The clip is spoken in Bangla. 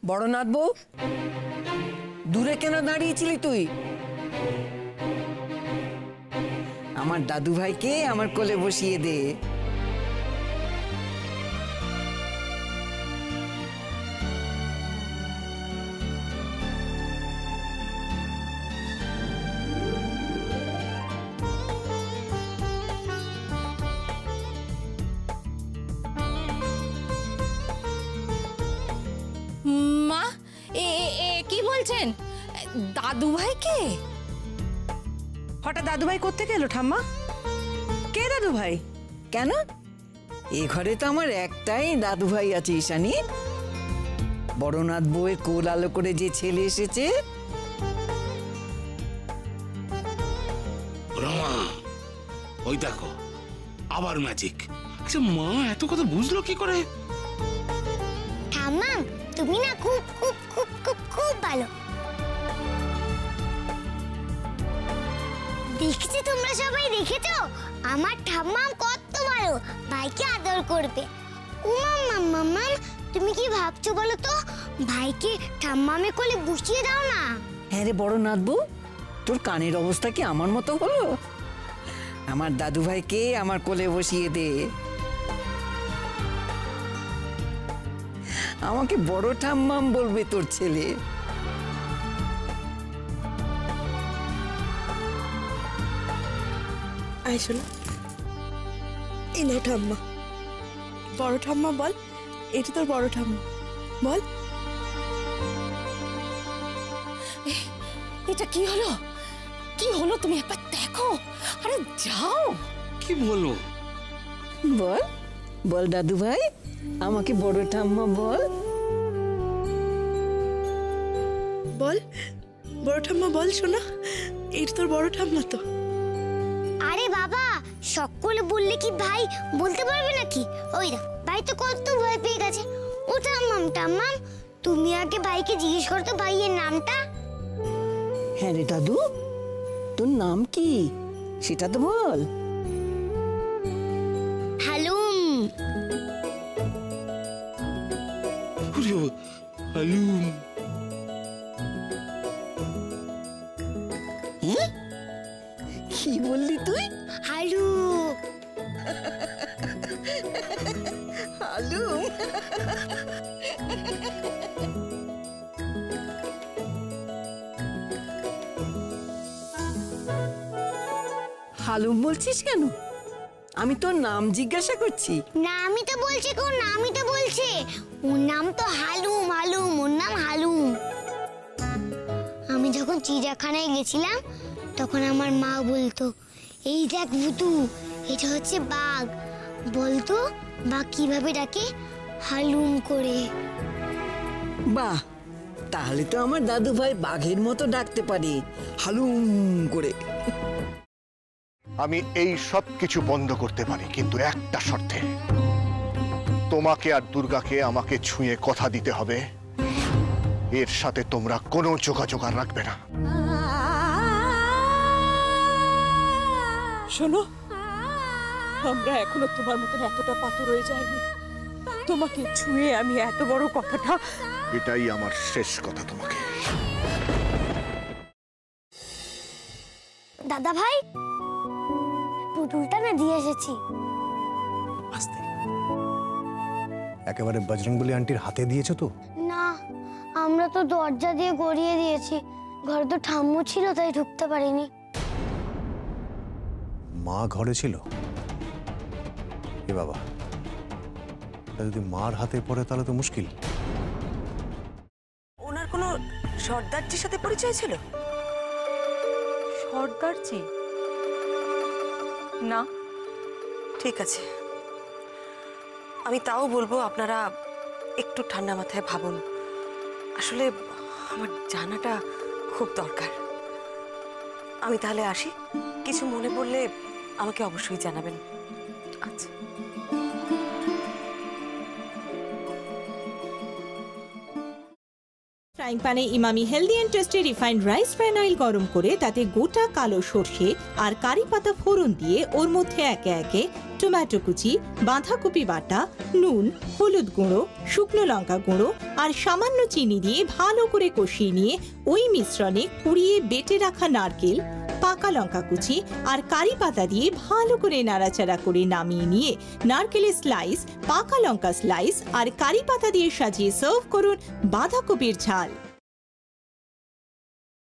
বড়নাথ বউ, দূরে কেন দাঁড়িয়েছিলি তুই? আমার দাদু ভাইকে আমার কোলে বসিয়ে দে। মা, কি বলছেন? দাদু ভাইকে? হঠাৎ দাদু ভাই কোত্থেকে এলো ঠাম্মা? কে দাদু ভাই? কেন, এ ঘরে তো আমার একটাই দাদু ভাই আছে ঈশানী। বড়নাথ বউয়ের কোল আলো করে যে ছেলে এসেছে। ওই দেখো আবার ম্যাজিক। আচ্ছা মা এত কথা বুঝলো কি করে? ঠাম্মা তুমি না খুব খুব খুব খুব খুব ভালো। দেখছি তোমরা সবাই দেখেছো আমার ঠাম্মা কত ভালো, ভাইকে আদর করবে। মাম্মা তুমি কি ভাবছো বলো তো? ভাইকে ঠাম্মামে কোলে বসিয়ে দাও না। হ্যাঁ রে বড়নাথ বউ, তোর কানের অবস্থা কি আমার মতো হলো? আমার দাদু ভাইকে আমার কোলে বসিয়ে দে। আমাকে বড় ঠাম্মাম বলবে তোর ছেলে। আয় শোনো, এই নাও ঠাম্মা। বড় ঠাম্মা বল, এটা তোর বড় ঠাম্মা বল। এটা কি হলো? কি হলো তুমি একবার দেখো। আরে যাও। কি বলো? বল বল দাদু ভাই, আমাকে বড় ঠাম্মা বল। বল বড় ঠাম্মা বল শোনা, এটা তোর বড় ঠাম্মা তো। আরে বাবা, সকলে বললে কি ভাই বলতে পারবে নাকি? ওই না, ভাই তো কত ভয় পেয়ে গেছে। ও ঠাম্মাম, তুমি আগে ভাইকে জিজ্ঞেস করো তো ভাইয়ের নামটা। হ্যাঁ রে দাদু, তোর নাম কি সেটা তো বল। হালুম। হালুম? কি বললি তুই? হালু। হালুম? হালুম বলছিস কেন? আমি তোর নাম জিজ্ঞাসা করছি। নামই তো বলছে, কোন নামই তো বলছে। ওর নাম তো হালুম। ওর নাম হালুম। আমি যখন চিড়িয়াখানায় গেছিলাম তখন আমার মা বলতো, এই দেখ ভুতু, এটা হচ্ছে বাঘ। বলতো বাঘ কিভাবে ডাকে? হালুম করে। বাহ, তাহলে তো আমার দাদু ভাই বাঘের মতো ডাকতে পারে, হালুম করে। আমি এই সব কিছু বন্ধ করতে পারি, কিন্তু একটা শর্তে। তোমাকে আর দুর্গাকে আমাকে ছুঁয়ে কথা দিতে হবে, এর সাথে তোমরা কোনো যোগাযোগ আর রাখবে না। শোনো, আমরা এখনো তোমার মতন এতটা পাথর হয়ে যায়নি। তোমাকে ছুঁয়ে আমি এত বড় কথাটা। এটাই আমার শেষ কথা তোমাকে। দাদা ভাই, পুতুলটা না দিয়ে এসেছি। আস্তে। একেবারে বজরংবলী আন্টির হাতে দিয়েছো তো? না, আমরা তো দরজা দিয়ে গড়িয়ে দিয়েছি। ঘরে তো ঠাম্মু ছিল, তাই ঢুকতে পারিনি। মা ঘরে ছিল? এ বাবা, যদি মার হাতে পড়ে তাহলে তো মুশকিল। ওনার কোনো সর্দারজির সাথে পরিচয় ছিল? সর্দারজি? না। ঠিক আছে, আমি তাও বলবো আপনারা একটু ঠান্ডা মাথায় ভাবুন। আসলে আমার জানাটা খুব দরকার। আমি তাহলে আসি, কিছু মনে পড়লে আমাকে অবশ্যই জানাবেন। আচ্ছা। ফ্রাইং প্যানে Emami healthy and tasty refined rice bran oil গরম করে তাতে গোটা কালো সর্ষে আর কারি পাতা ফোড়ন দিয়ে ওর মধ্যে একে একে টমেটো কুচি, বাঁধাকপি বাটা, নুন, হলুদ গুঁড়ো, শুকনো লঙ্কা গুঁড়ো আর সামান্য চিনি দিয়ে ভালো করে কষিয়ে নিয়ে ওই মিশ্রণে কুড়িয়ে বেটে রাখা নারকেল, পাকা লঙ্কা কুচি আর কারি পাতা দিয়ে ভালো করে নাড়াচাড়া করে নামিয়ে নিয়ে নারকেলের স্লাইস, পাকা লঙ্কা স্লাইস আর কারি পাতা দিয়ে সাজিয়ে সার্ভ করুন বাঁধাকপির ঝাল।